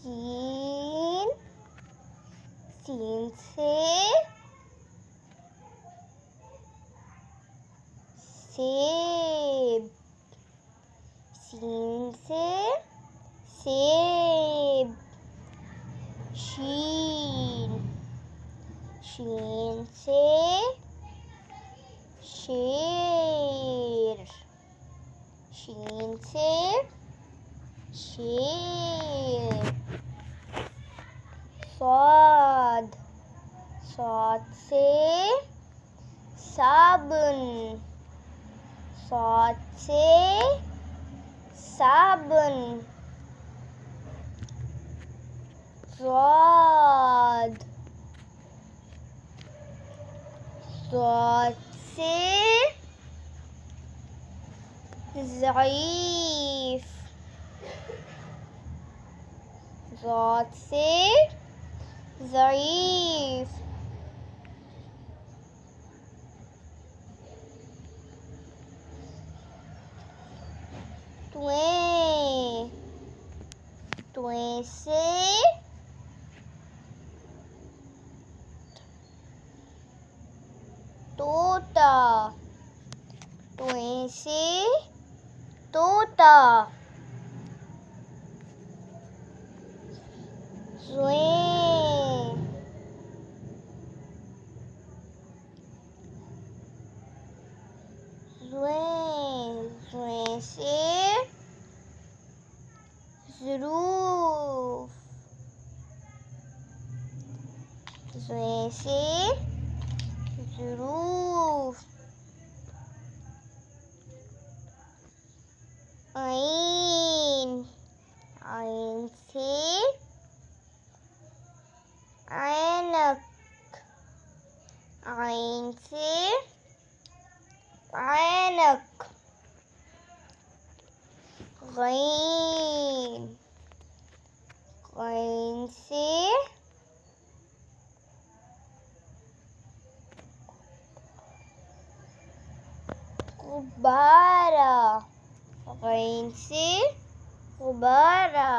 शीन, शीन से सेब, शीन से सेब। शीन, शीन से शेर, शीन से शेर। स्वाद, स्वाद से साबुन, स्वाद से साबुन। स्वाद, स्वाद से ज़ईफ़, स्वाद से ज़ईफ़। त्वें, त्वें से तोता, त्वें से तोता। ज़्वें, ज़्वें, ज़्वें से ज़रूफ़, ज़्वें से ज़रूफ़। आइन, आइन से ऐनक, आइन से ऐनक। गैन, गैन से गुब्बारा, गैन से गुब्बारा।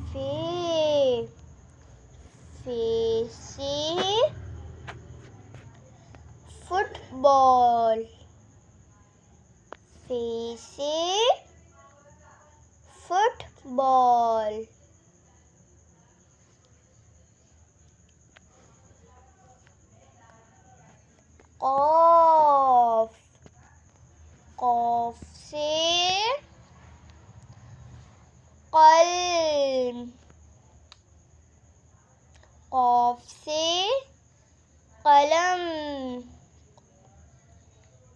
फे, फे से फुटबॉल, फे से फुटबॉल। क़ाफ़, क़ाफ़ से क़ल्म, क़ाफ़ से क़लम।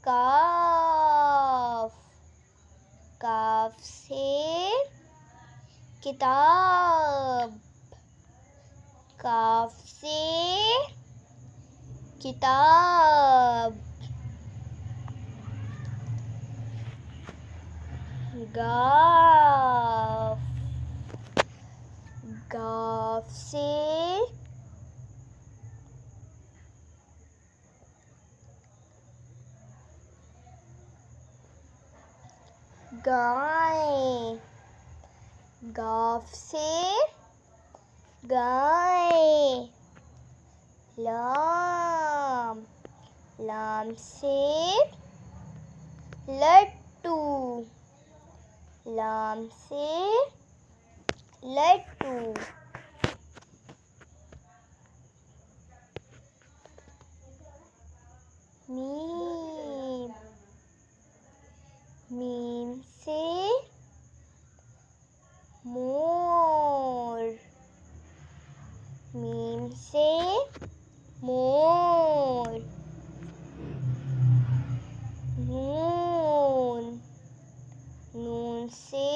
काफ, काफ से किताब, काफ से किताब। गाफ, गाफ से गाय, गाफ से गाय। लाम, लाम से लट्टू, लाम से लट्टू। मीम, मीम से मोर, मीम से मोर। नून, नून से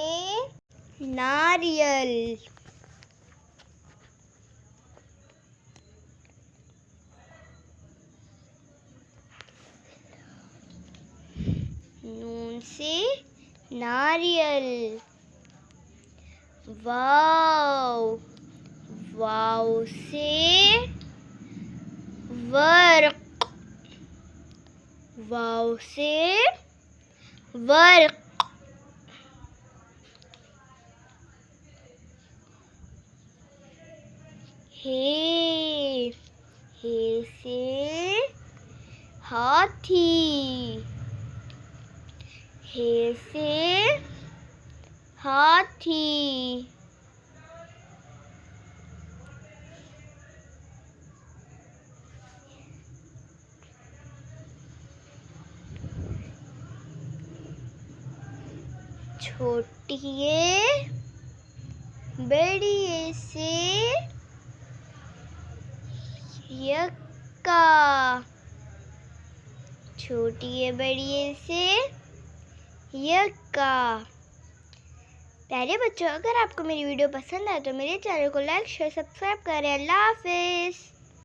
नारियल, नून से नारियल। वाव, वाव से वर्क, वाव से वर्क। हे से हाथी, हे से हाथी। छोटी ए बड़ी ए से यक्का, छोटी ए बड़ी ए से यक्का। प्यारे बच्चों, अगर आपको मेरी वीडियो पसंद आए तो मेरे चैनल को लाइक शेयर सब्सक्राइब करें। अल्लाह हाफिज़।